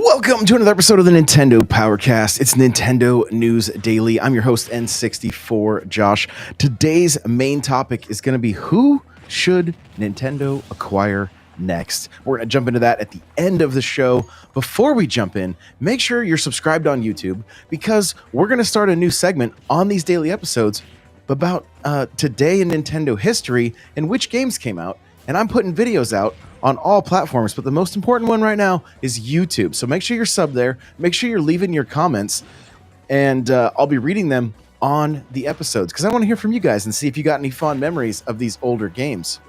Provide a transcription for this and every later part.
Welcome to another episode of the Nintendo Powercast. It's Nintendo News Daily. I'm your host, N64 Josh. Today's main topic is going to be who should Nintendo acquire next. We're going to jump into that at the end of the show. Before we jump in, make sure you're subscribed on YouTube because we're going to start a new segment on these daily episodes about today in Nintendo history and which games came out. And I'm putting videos out on all platforms, but the most important one right now is YouTube. So make sure you're subbed there. Make sure you're leaving your comments, and I'll be reading them on the episodes because I want to hear from you guys and see if you got any fond memories of these older games.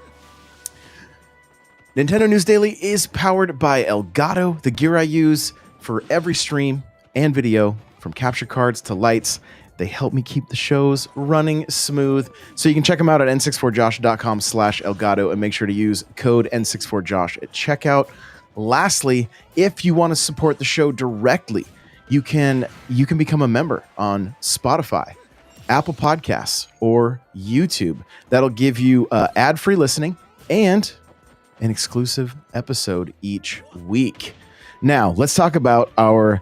Nintendo News Daily is powered by Elgato, the gear I use for every stream and video, from capture cards to lights. They help me keep the shows running smooth. So you can check them out at n64josh.com/Elgato and make sure to use code N64Josh at checkout. Lastly, if you want to support the show directly, you can become a member on Spotify, Apple Podcasts, or YouTube. That'll give you ad-free listening and an exclusive episode each week. Now, let's talk about our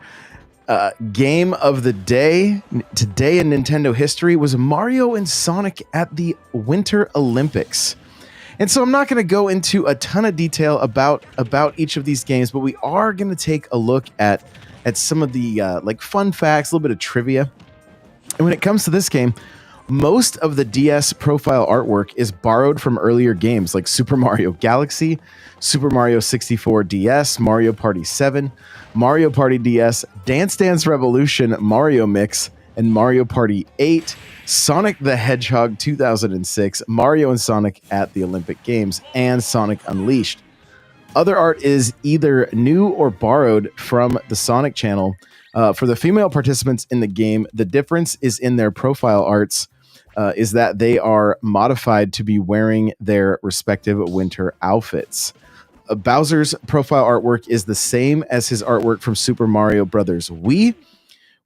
game of the day. Today in Nintendo history was Mario and Sonic at the Winter Olympics. And so I'm not going to go into a ton of detail about each of these games, but we are going to take a look at some of the like fun facts, a little bit of trivia. And when it comes to this game, most of the DS profile artwork is borrowed from earlier games like Super Mario Galaxy, Super Mario 64 DS, Mario Party 7, Mario Party DS, Dance Dance Revolution, Mario Mix, and Mario Party 8, Sonic the Hedgehog 2006, Mario and Sonic at the Olympic Games, and Sonic Unleashed. Other art is either new or borrowed from the Sonic channel. For the female participants in the game, the difference is in their profile arts, is that they are modified to be wearing their respective winter outfits. Bowser's profile artwork is the same as his artwork from Super Mario Bros. Wii,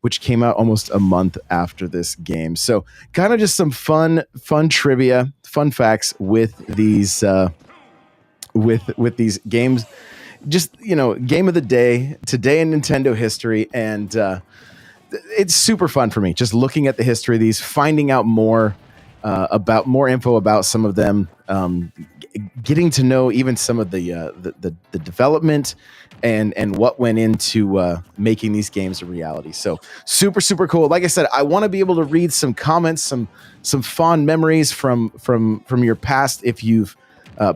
which came out almost a month after this game. So kind of just some fun trivia, fun facts with these with these games. Just, game of the day, today in Nintendo history, and it's super fun for me just looking at the history of these, finding out more info about some of them, getting to know even some of the development and what went into making these games a reality. So super cool. Like I said, I want to be able to read some comments, some fond memories from your past if you've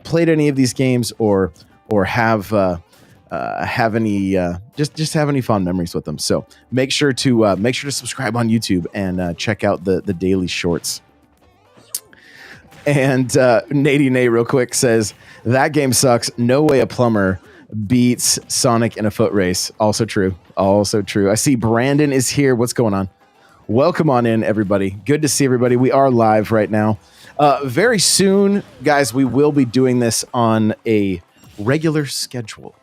played any of these games or have any just have any fond memories with them. So make sure to subscribe on YouTube and check out the daily shorts. And Nady Nay real quick says that game sucks. No way a plumber beats Sonic in a foot race. Also true. I see Brandon is here. What's going on? Welcome on in, everybody. Good to see everybody. We are live right now. Very soon, guys, we will be doing this on a regular schedule.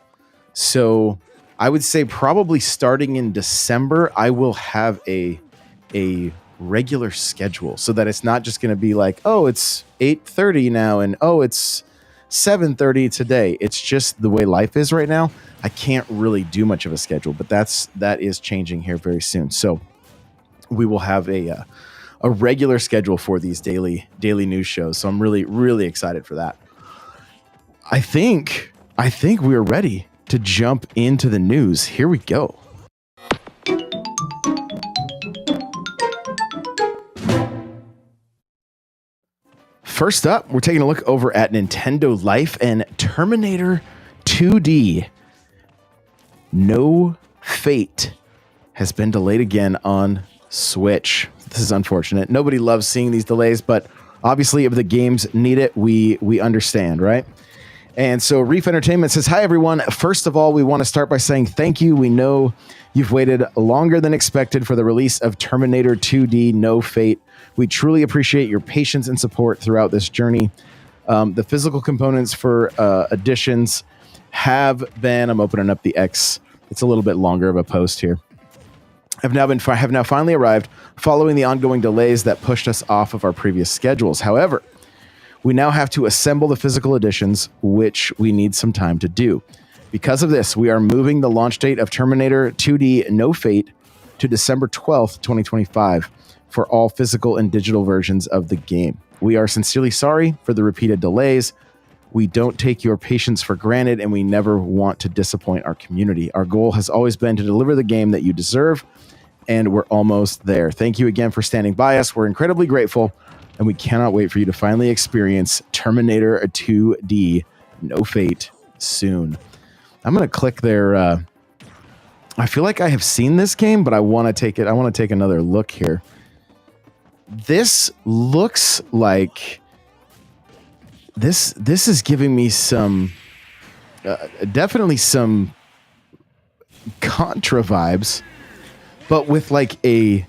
So I would say probably starting in December, I will have a regular schedule so that it's not just going to be like, oh, it's 8:30 now and oh, it's 7:30 today. It's just the way life is right now. I can't really do much of a schedule, but that is changing here very soon. So we will have a regular schedule for these daily news shows. So I'm really excited for that. I think we're ready to jump into the news. Here we go. First up, we're taking a look over at Nintendo Life and Terminator 2D. No Fate has been delayed again on Switch. This is unfortunate. Nobody loves seeing these delays, but obviously if the games need it, we understand, right? And so Reef Entertainment says, hi, everyone. First of all, we want to start by saying thank you. We know you've waited longer than expected for the release of Terminator 2D No Fate. We truly appreciate your patience and support throughout this journey. The physical components for additions have been, I'm opening up the X. It's a little bit longer of a post here. Have now finally arrived following the ongoing delays that pushed us off of our previous schedules. However, we now have to assemble the physical editions, which we need some time to do. Because of this, we are moving the launch date of Terminator 2D No Fate to December 12th, 2025 for all physical and digital versions of the game. We are sincerely sorry for the repeated delays. We don't take your patience for granted, and we never want to disappoint our community. Our goal has always been to deliver the game that you deserve, and we're almost there. Thank you again for standing by us. We're incredibly grateful, and we cannot wait for you to finally experience Terminator 2D No Fate soon. I'm going to click their... I feel like I have seen this game, but I want to take it. I want to take another look here. This looks like... This is giving me some... definitely some Contra vibes, but with like a...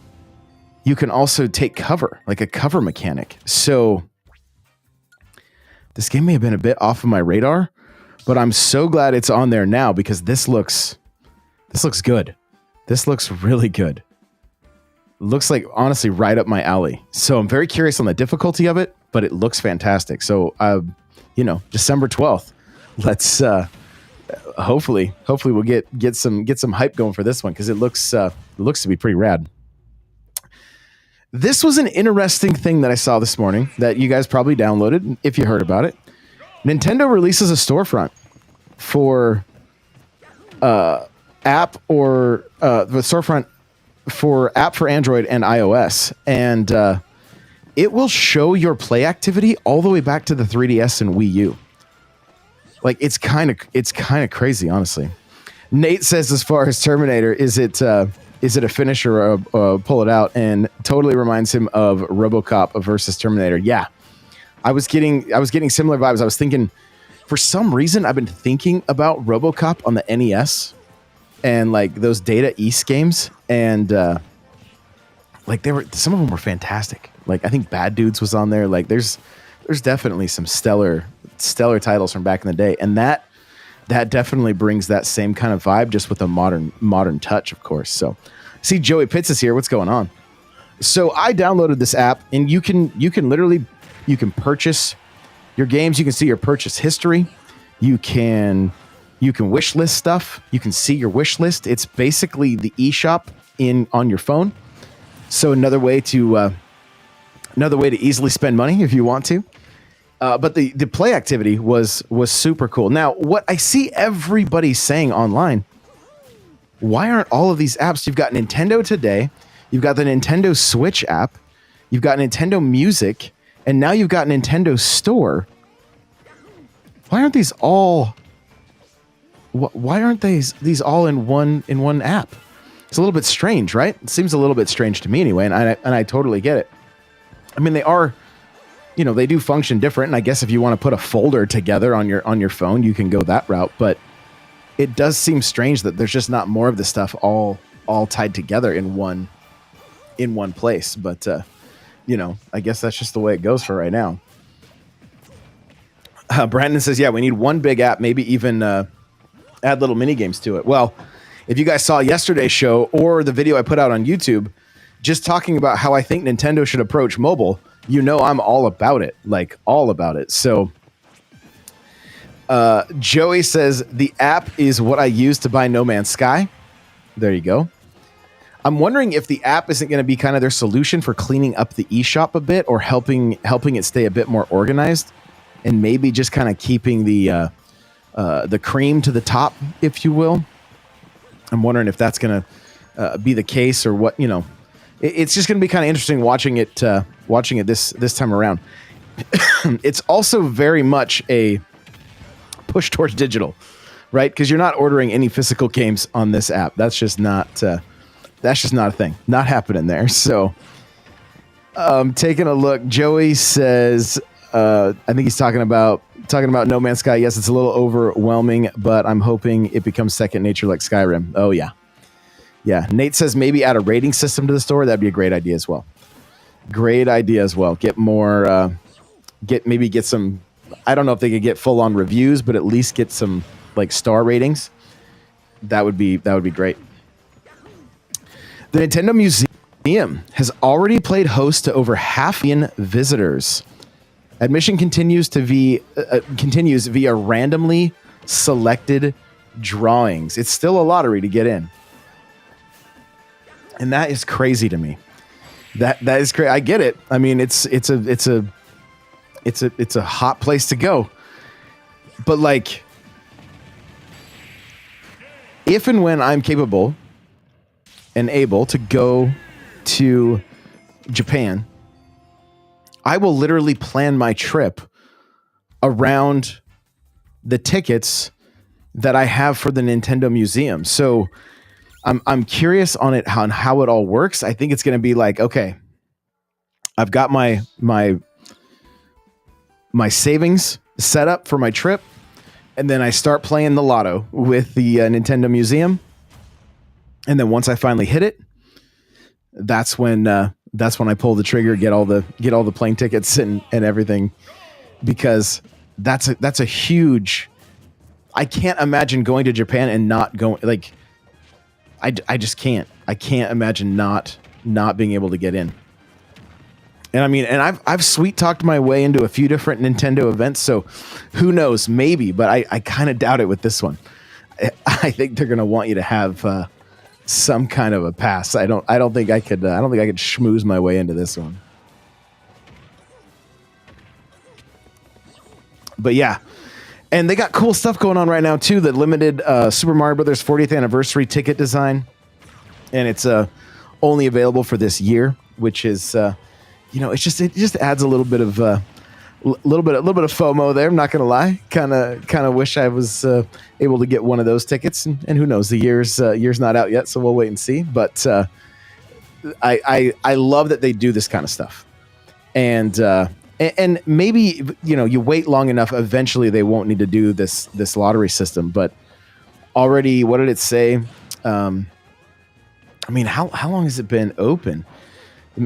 You can also take cover, like a cover mechanic. So this game may have been a bit off of my radar, but I'm so glad it's on there now because this looks good. This looks really good. Looks like honestly right up my alley. So I'm very curious on the difficulty of it, but it looks fantastic. So December 12th. Let's hopefully we'll get some hype going for this one because it looks to be pretty rad. This was an interesting thing that I saw this morning that you guys probably downloaded if you heard about it. Nintendo releases a storefront for app or the storefront for app for Android and iOS, and it will show your play activity all the way back to the 3DS and Wii U. Like it's kind of crazy, honestly. Nate says, as far as Terminator, is it a finish or a pull it out? And totally reminds him of RoboCop versus Terminator. Yeah, I was getting similar vibes. I was thinking, for some reason, I've been thinking about RoboCop on the NES and like those Data East games, and like some of them were fantastic. Like I think Bad Dudes was on there. Like there's definitely some stellar titles from back in the day, and that definitely brings that same kind of vibe, just with a modern touch, of course. So, see, Joey Pitts is here. What's going on? So I downloaded this app, and you can purchase your games. You can see your purchase history. You can wish list stuff. You can see your wish list. It's basically the eShop on your phone. So another way to easily spend money if you want to. But the play activity was super cool. Now, what I see everybody saying online, why aren't all of these apps? You've got Nintendo Today, you've got the Nintendo Switch app, you've got Nintendo Music, and now you've got Nintendo Store. Why aren't these all? Why aren't these all in one app? It's a little bit strange, right? It seems a little bit strange to me anyway, and I totally get it. I mean, they are, they do function different, and I guess if you want to put a folder together on your phone, you can go that route. But it does seem strange that there's just not more of this stuff all tied together in one place. But I guess that's just the way it goes for right now. Brandon says, yeah, we need one big app, maybe even add little mini games to it. Well, if you guys saw yesterday's show or the video I put out on YouTube, just talking about how I think Nintendo should approach mobile, I'm all about it, like all about it. So Joey says the app is what I use to buy No Man's Sky. There you go. I'm wondering if the app isn't going to be kind of their solution for cleaning up the eShop a bit, or helping it stay a bit more organized, and maybe just kind of keeping the cream to the top, if you will. I'm wondering if that's going to be the case, or what. It's just going to be kind of interesting watching it this time around. It's also very much a push towards digital, right? Because you're not ordering any physical games on this app. That's just not a thing. Not happening there. So, taking a look, Joey says, I think he's talking about No Man's Sky. Yes, it's a little overwhelming, but I'm hoping it becomes second nature like Skyrim. Oh yeah. Yeah. Nate says maybe add a rating system to the store. That'd be a great idea as well. Great idea as well. Get more, get some, I don't know if they could get full on reviews, but at least get some like star ratings. That would be great. The Nintendo Museum has already played host to over 500,000 visitors. Admission continues via randomly selected drawings. It's still a lottery to get in. And that is crazy to me. That is crazy. I get it. I mean, it's a hot place to go. But like, if and when I'm capable and able to go to Japan, I will literally plan my trip around the tickets that I have for the Nintendo Museum. So I'm curious on how it all works. I think it's going to be like, okay, I've got my savings set up for my trip. And then I start playing the lotto with the Nintendo Museum, and then once I finally hit it, that's when I pull the trigger, get all the plane tickets and everything, because that's a huge. I can't imagine going to Japan and not going. Like, I just can't. I can't imagine not being able to get in. And I mean, and I've sweet talked my way into a few different Nintendo events, so who knows, maybe, but I kind of doubt it with this one. I think they're going to want you to have some kind of a pass. I don't think I could schmooze my way into this one. But yeah. And they got cool stuff going on right now too. The limited Super Mario Brothers 40th anniversary ticket design, and it's only available for this year, which is it just adds a little bit of FOMO there. I'm not gonna lie. Kind of wish I was able to get one of those tickets, and who knows, the year's not out yet, so we'll wait and see. But I love that they do this kind of stuff, and maybe you wait long enough, eventually they won't need to do this lottery system. But already, what did it say? I mean, how long has it been open?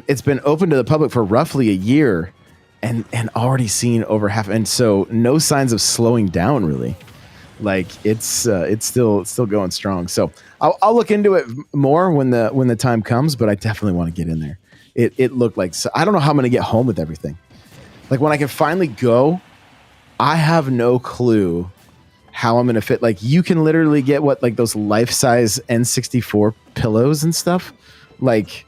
It's been open to the public for roughly a year, and already seen over half, and so no signs of slowing down really. Like it's still going strong. So I'll look into it more when the time comes, but I definitely want to get in there. It looked like, so I don't know how I'm going to get home with everything. Like when I can finally go, I have no clue how I'm going to fit. Like you can literally get like those life-size N64 pillows and stuff. Like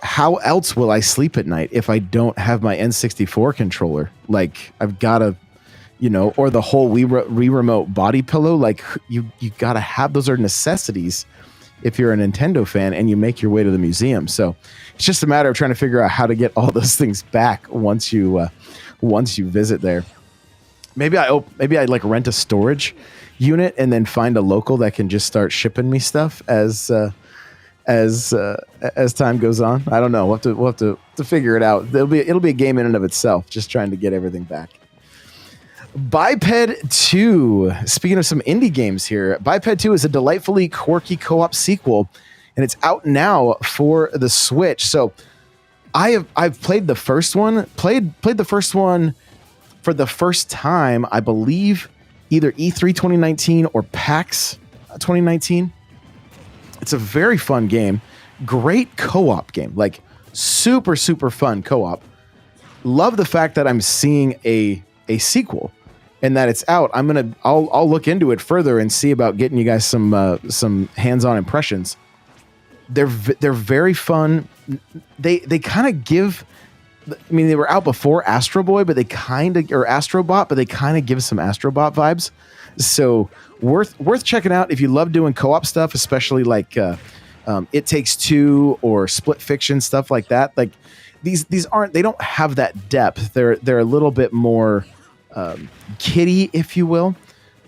how else will I sleep at night if I don't have my N64 controller? Like I've got to, or the whole Wii remote body pillow. Like you got to have, those are necessities if you're a Nintendo fan and you make your way to the museum. So it's just a matter of trying to figure out how to get all those things back once you visit there. Maybe I like rent a storage unit and then find a local that can just start shipping me stuff as time goes on. I don't know. We'll have to figure it out. It'll be a game in and of itself, just trying to get everything back. Biped 2. Speaking of some indie games here, Biped 2 is a delightfully quirky co-op sequel, and it's out now for the Switch. So I've played the first one. Played the first one for the first time, I believe, either E3 2019 or PAX 2019. It's a very fun game. Great co-op game. Like super, super fun co-op. Love the fact that I'm seeing a sequel and that it's out. I'll look into it further and see about getting you guys some hands-on impressions. They're very fun. They kind of give, I mean, they were out before Astro Boy, but they kind of, or Astrobot, but they kind of give some Astrobot vibes. So worth checking out if you love doing co-op stuff, especially like It Takes Two or Split Fiction, stuff like that. Like these they don't have that depth. They're a little bit more kiddie, if you will,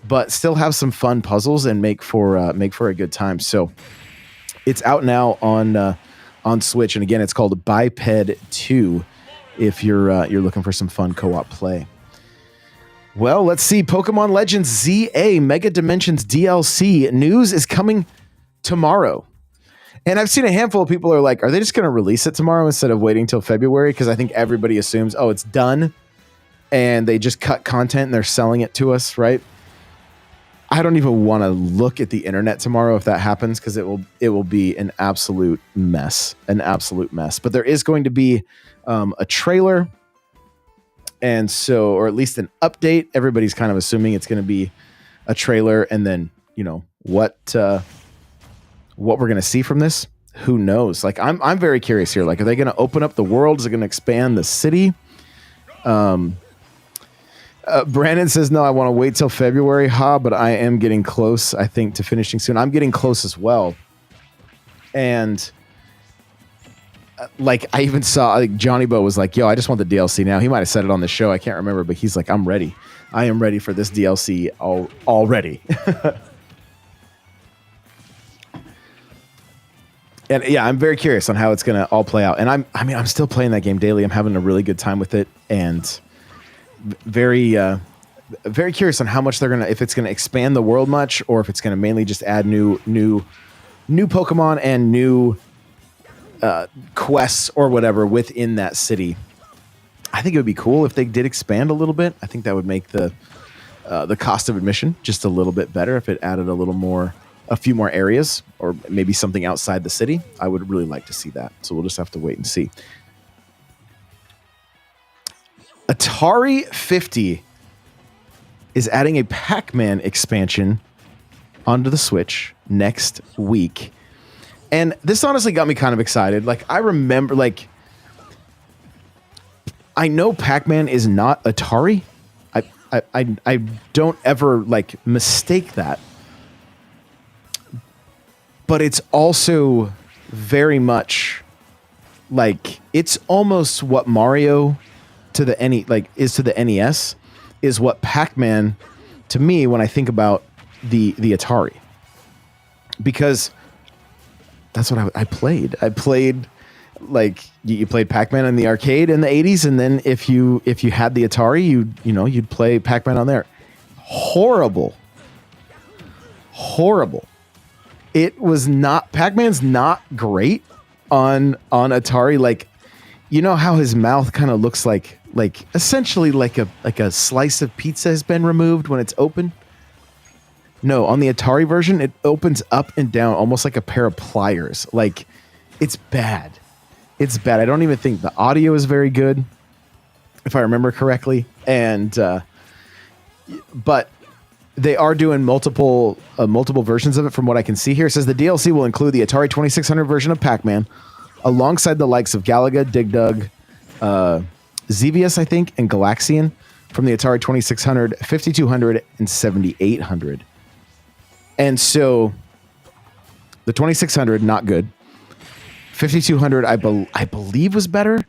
but still have some fun puzzles and make for a good time. So it's out now on Switch, and again, it's called Biped 2. If you're looking for some fun co-op play. Well, let's see. Pokemon Legends ZA Mega Dimensions DLC news is coming tomorrow. And I've seen a handful of people are like, are they just going to release it tomorrow instead of waiting till February? Because I think everybody assumes, oh, it's done. And they just cut content and they're selling it to us, right? I don't even want to look at the internet tomorrow if that happens, because it will be an absolute mess. But there is going to be a trailer. And so, or at least an update. Everybody's kind of assuming it's going to be a trailer, and then what we're gonna see from this. Who knows? Like I'm very curious here. Like, are they gonna open up the world? Is it gonna expand the city? Brandon says, no, I want to wait till February, but I am getting close, I think, to finishing soon. I'm getting close as well. And like, I even saw, like, Johnny Bo was like, yo, I just want the DLC now. He might have said it on the show. I can't remember, but he's like, I'm ready. I am ready for this DLC already. And yeah, I'm very curious on how it's going to all play out. And I'm still playing that game daily. I'm having a really good time with it. And very curious on how much they're gonna, if it's gonna expand the world much, or if it's gonna mainly just add new Pokemon and new quests or whatever within that city. I think it would be cool if they did expand a little bit. I think that would make the cost of admission just a little bit better if it added a few more areas, or maybe something outside the city. I would really like to see that. So we'll just have to wait and see. Atari 50 is adding a Pac-Man expansion onto the Switch next week. And this honestly got me kind of excited. Like, I remember, like, I know Pac-Man is not Atari. I don't ever, like, mistake that. But it's also very much, like, it's almost what Mario to the is to the NES, is what Pac-Man to me when I think about the Atari, because that's what I played. I played, like, you played Pac-Man in the arcade in the 80s, and then if you had the Atari, you'd play Pac-Man on there. Horrible. It was not, Pac-Man's not great on Atari. Like, you know how his mouth kind of looks like essentially like a slice of pizza has been removed when it's open? No, on the Atari version, it opens up and down almost like a pair of pliers. Like, it's bad. It's bad. I don't even think the audio is very good, if I remember correctly. And but they are doing multiple versions of it from what I can see here. It says the DLC will include the Atari 2600 version of Pac-Man, alongside the likes of Galaga, Dig Dug, Xevious, I think, and Galaxian from the Atari 2600, 5200, and 7800. And so the 2600, not good. 5200, I believe, was better.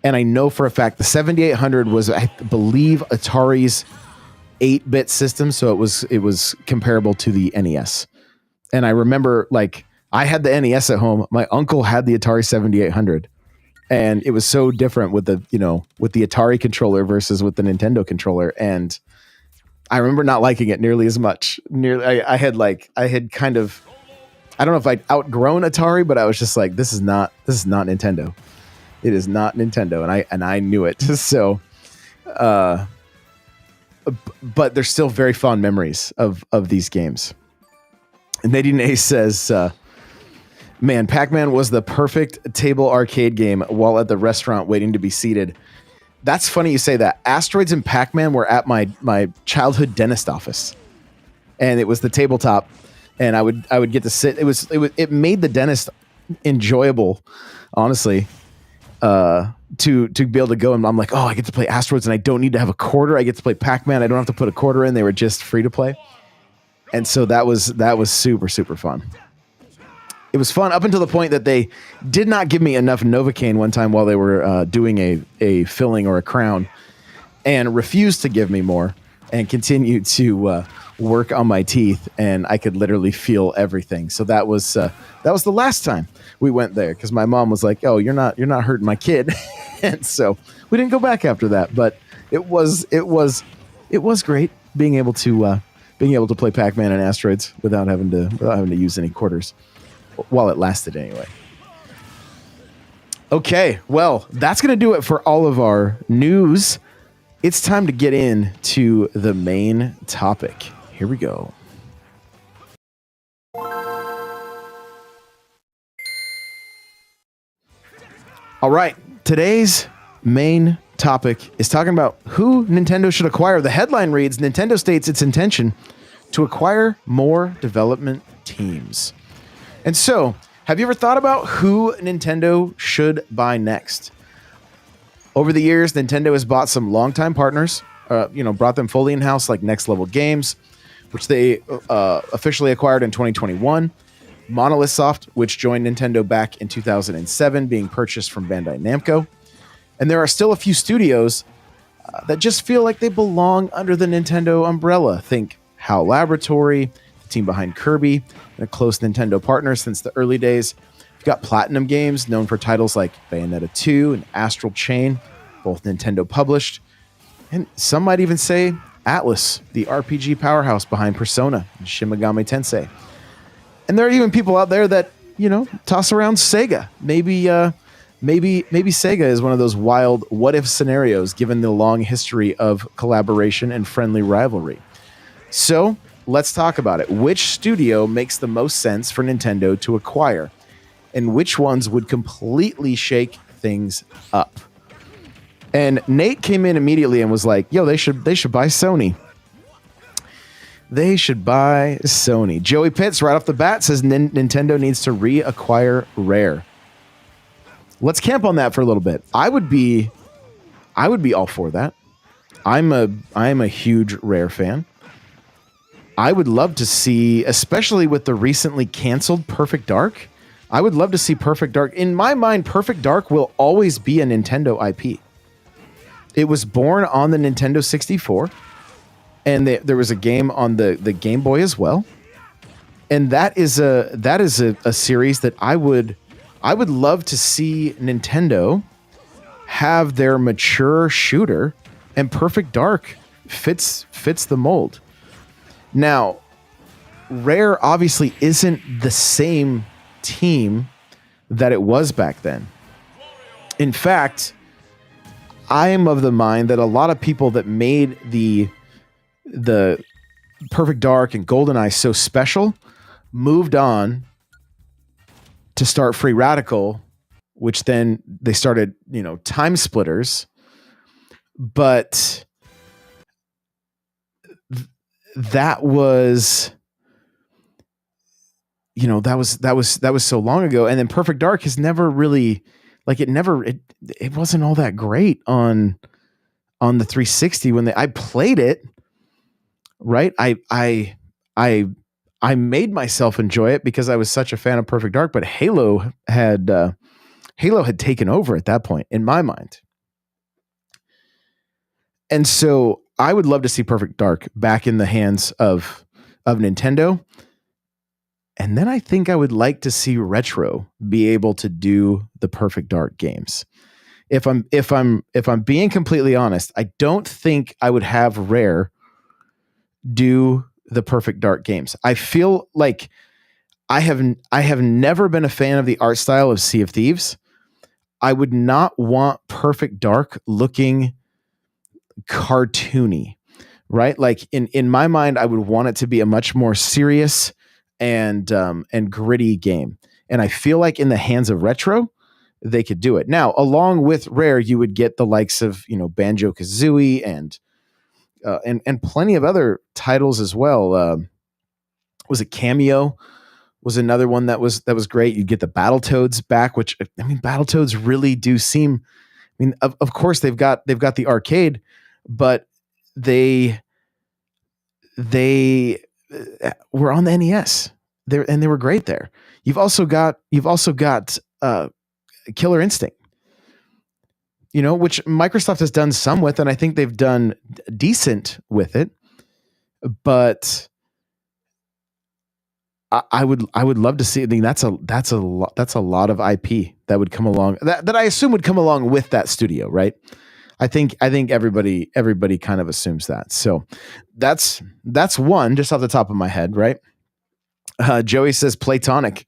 And I know for a fact the 7800 was, I believe, Atari's 8-bit system, so it was comparable to the NES. And I remember, like, I had the NES at home. My uncle had the Atari 7800. And it was so different with the Atari controller versus with the Nintendo controller. And I remember not liking it nearly as much. I had kind of, I don't know if I'd outgrown Atari, but I was just like, this is not Nintendo. It is not Nintendo. And I knew it. So, but there's still very fond memories of these games. And Nadine A says, man, Pac-Man was the perfect table arcade game while at the restaurant waiting to be seated. That's funny you say that. Asteroids and Pac-Man were at my childhood dentist office, and it was the tabletop, and I would get to sit. It made the dentist enjoyable, honestly, to be able to go, and I'm like, oh, I get to play Asteroids, and I don't need to have a quarter. I get to play Pac-Man. I don't have to put a quarter in. They were just free to play, and so that was super, super fun. It was fun up until the point that they did not give me enough Novocaine one time while they were doing a filling or a crown, and refused to give me more, and continued to work on my teeth, and I could literally feel everything. So that was the last time we went there, because my mom was like, "Oh, you're not hurting my kid," and so we didn't go back after that. But it was great being able to play Pac-Man and Asteroids without having to use any quarters. While it lasted, anyway. Okay, well, that's going to do it for all of our news. It's time to get into the main topic. Here we go. All right, today's main topic is talking about who Nintendo should acquire. The headline reads, Nintendo states its intention to acquire more development teams. And so, have you ever thought about who Nintendo should buy next? Over the years, Nintendo has bought some longtime partners, brought them fully in-house, like Next Level Games, which they officially acquired in 2021. Monolith Soft, which joined Nintendo back in 2007, being purchased from Bandai Namco. And there are still a few studios that just feel like they belong under the Nintendo umbrella. Think HAL Laboratory, the team behind Kirby, and a close Nintendo partner since the early days. You've got PlatinumGames, known for titles like Bayonetta 2 and Astral Chain, both Nintendo published. And some might even say Atlus, the RPG powerhouse behind Persona and Shin Megami Tensei. And there are even people out there that, toss around Sega. Maybe Sega is one of those wild what-if scenarios given the long history of collaboration and friendly rivalry. So, let's talk about it. Which studio makes the most sense for Nintendo to acquire? And which ones would completely shake things up? And Nate came in immediately and was like, yo, they should buy Sony. They should buy Sony. Joey Pitts, right off the bat, says Nintendo needs to reacquire Rare. Let's camp on that for a little bit. I would be all for that. I'm a huge Rare fan. I would love to see, especially with the recently canceled Perfect Dark, I would love to see Perfect Dark. In my mind, Perfect Dark will always be a Nintendo IP. It was born on the Nintendo 64, and there was a game on the Game Boy as well. And that is a series that I would love to see Nintendo have their mature shooter, and Perfect Dark fits the mold. Now, Rare obviously isn't the same team that it was back then. In fact, I am of the mind that a lot of people that made the Perfect Dark and GoldenEye so special moved on to start Free Radical, which then they started, Time Splitters. But that was that was so long ago. And then Perfect Dark has never really, it wasn't all that great on the 360 when I played it. Right. I made myself enjoy it because I was such a fan of Perfect Dark, but Halo had taken over at that point in my mind. And so I would love to see Perfect Dark back in the hands of Nintendo. And then I think I would like to see Retro be able to do the Perfect Dark games. If I'm being completely honest, I don't think I would have Rare do the Perfect Dark games. I feel like I have never been a fan of the art style of Sea of Thieves. I would not want Perfect Dark looking cartoony, right? Like in my mind, I would want it to be a much more serious and gritty game. And I feel like in the hands of Retro, they could do it. Now, along with Rare, you would get the likes of Banjo-Kazooie and plenty of other titles as well. Was it Cameo? Was another one that was great. You'd get the Battletoads back, which Battletoads really do seem. Of course they've got the arcade, but they were on the NES there, and they were great there. You've also got Killer Instinct, which Microsoft has done some with, and I think they've done decent with it. But I would love to see. I think that's a lot of IP that would come along. That I assume would come along with that studio, right? I think everybody kind of assumes that. So that's one just off the top of my head, right? Joey says Platonic.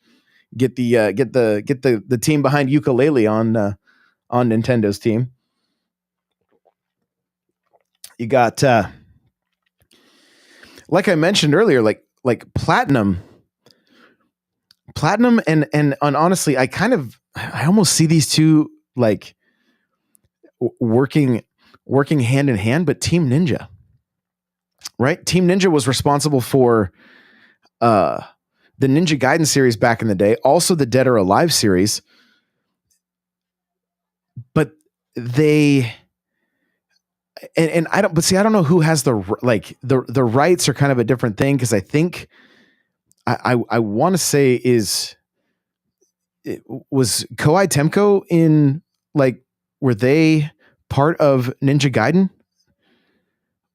Get the team behind Yooka-Laylee on Nintendo's team. You got like I mentioned earlier, like Platinum and honestly, I almost see these two like working hand in hand, but Team Ninja, right? Team Ninja was responsible for the Ninja Gaiden series back in the day, also the Dead or Alive series. But they and I don't know who has the rights are kind of a different thing, because I think I want to say was Koei Temco in, like, were they part of Ninja Gaiden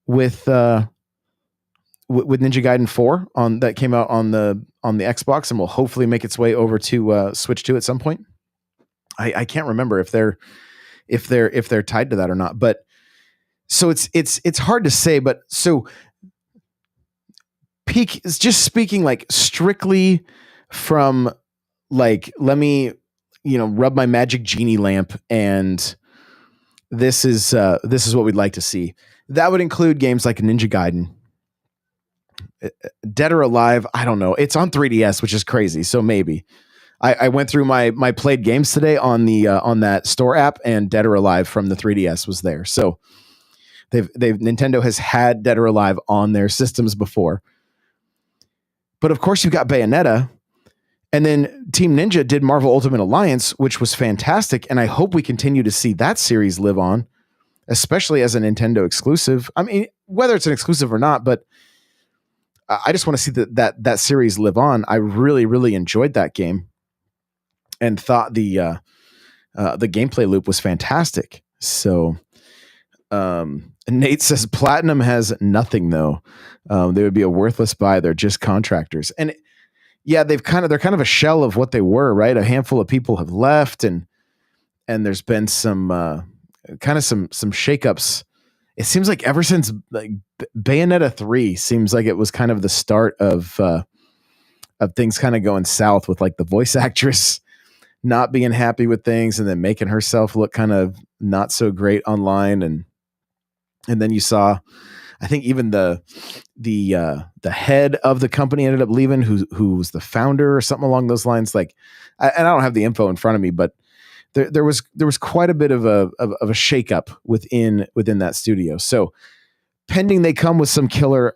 with Ninja Gaiden 4 that came out on the Xbox and will hopefully make its way over to Switch 2 at some point. I can't remember if they're tied to that or not, but so it's hard to say. But so Peak is just speaking like strictly from, like, let me rub my magic genie lamp, and this is what we'd like to see. That would include games like Ninja Gaiden, Dead or Alive. I don't know. It's on 3DS, which is crazy. So maybe I went through my played games today on the on that store app, and Dead or Alive from the 3DS was there. So Nintendo has had Dead or Alive on their systems before. But of course, you've got Bayonetta, and then Team Ninja did Marvel Ultimate Alliance, which was fantastic, and I hope we continue to see that series live on, especially as a Nintendo exclusive. I mean, whether it's an exclusive or not, but I just want to see that series live on. I really, really enjoyed that game, and thought the gameplay loop was fantastic. So, Nate says Platinum has nothing though. They would be a worthless buy. They're just contractors, and yeah, they're kind of a shell of what they were, right? A handful of people have left, and there's been some shakeups. It seems like ever since like Bayonetta 3 seems like it was kind of the start of things kind of going south, with like the voice actress not being happy with things, and then making herself look kind of not so great online, and then you saw, I think even the head of the company ended up leaving, who was the founder or something along those lines. Like, and I don't have the info in front of me, but there was quite a bit of a shakeup within that studio. So pending they come with some killer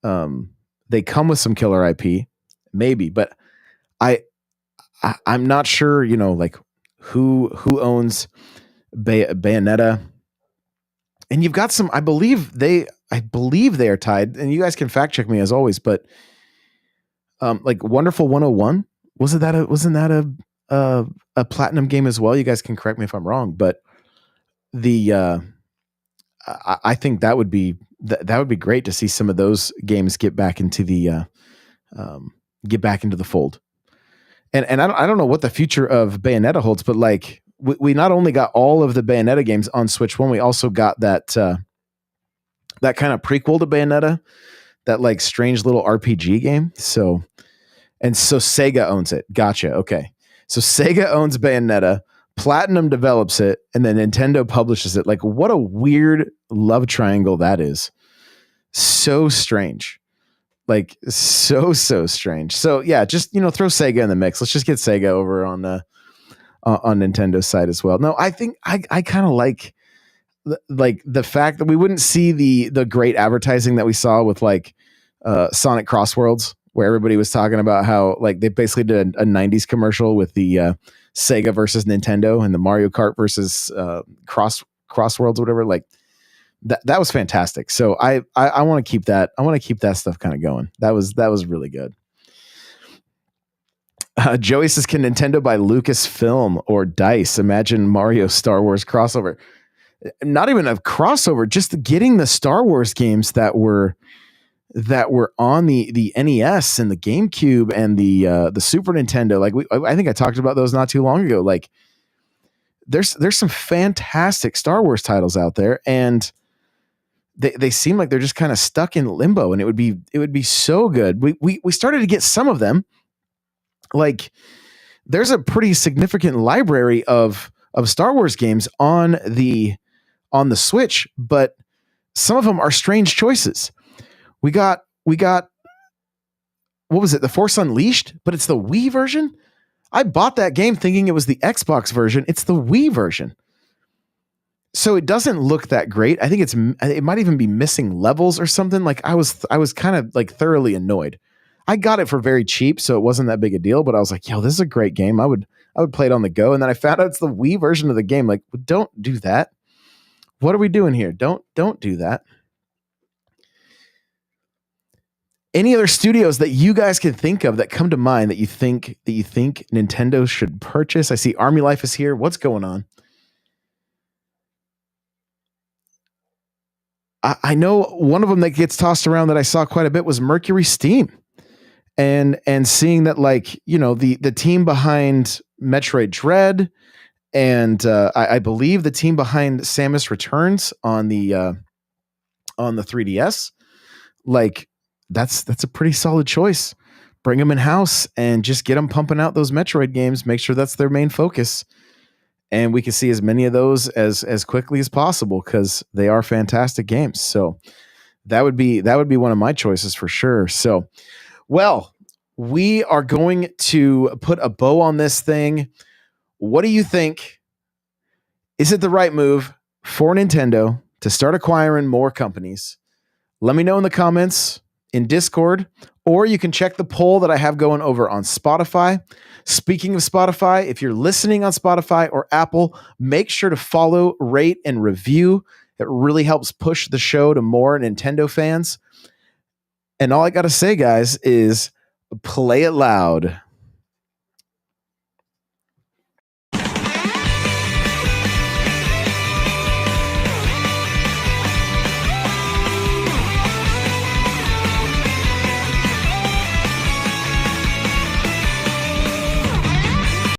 IP, maybe, but I'm not sure, like who owns Bayonetta. And you've got some, I believe they are tied, and you guys can fact check me as always, but like Wonderful 101, wasn't that a Platinum game as well? You guys can correct me if I'm wrong, but I think that would be great to see some of those games get back into the fold. And I don't know what the future of Bayonetta holds, but like we not only got all of the Bayonetta games on Switch 1, we also got that kind of prequel to Bayonetta, that like strange little RPG game. So Sega owns it. Gotcha. Okay. So Sega owns Bayonetta, Platinum develops it, and then Nintendo publishes it. Like, what a weird love triangle that is. So strange. Like, so strange. So yeah, just, throw Sega in the mix. Let's just get Sega over on Nintendo's side as well. No, I think I kind of like the fact that we wouldn't see the great advertising that we saw with like Sonic Crossworlds, where everybody was talking about how like they basically did a 90s commercial with the Sega versus Nintendo and the Mario Kart versus Crossworlds or whatever. Like that was fantastic. So I want to keep that. I want to keep that stuff kind of going. That was really good. Joey says, can Nintendo buy Lucasfilm or DICE? Imagine Mario Star Wars crossover. Not even a crossover, just getting the Star Wars games that were on the NES and the GameCube and the Super Nintendo. Like I think I talked about those not too long ago. Like there's some fantastic Star Wars titles out there, and they seem like they're just kind of stuck in limbo, and it would be so good. We started to get some of them. Like there's a pretty significant library of Star Wars games on the Switch, but some of them are strange choices. We got what was it? The Force Unleashed, but it's the Wii version. I bought that game thinking it was the Xbox version. It's the Wii version. So it doesn't look that great. I think it might even be missing levels or something. Like I was kind of like thoroughly annoyed. I got it for very cheap, so it wasn't that big a deal, but I was like, yo, this is a great game. I would play it on the go. And then I found out it's the Wii version of the game. Like, don't do that. What are we doing here? Don't do that. Any other studios that you guys can think of that come to mind that you think Nintendo should purchase? I see Army Life is here. What's going on? I know one of them that gets tossed around that I saw quite a bit was Mercury Steam, and seeing that, like, you know, the team behind Metroid Dread, and I believe the team behind Samus Returns on the 3DS, like that's a pretty solid choice. Bring them in house and just get them pumping out those Metroid games. Make sure that's their main focus, and we can see as many of those as quickly as possible because they are fantastic games. So that would be one of my choices for sure. So, well, we are going to put a bow on this thing. What do you think? Is it the right move for Nintendo to start acquiring more companies? Let me know in the comments in Discord, or you can check the poll that I have going over on Spotify. Speaking of Spotify, if you're listening on Spotify or Apple, make sure to follow, rate, and review. It really helps push the show to more Nintendo fans. And all I got to say, guys, is play it loud.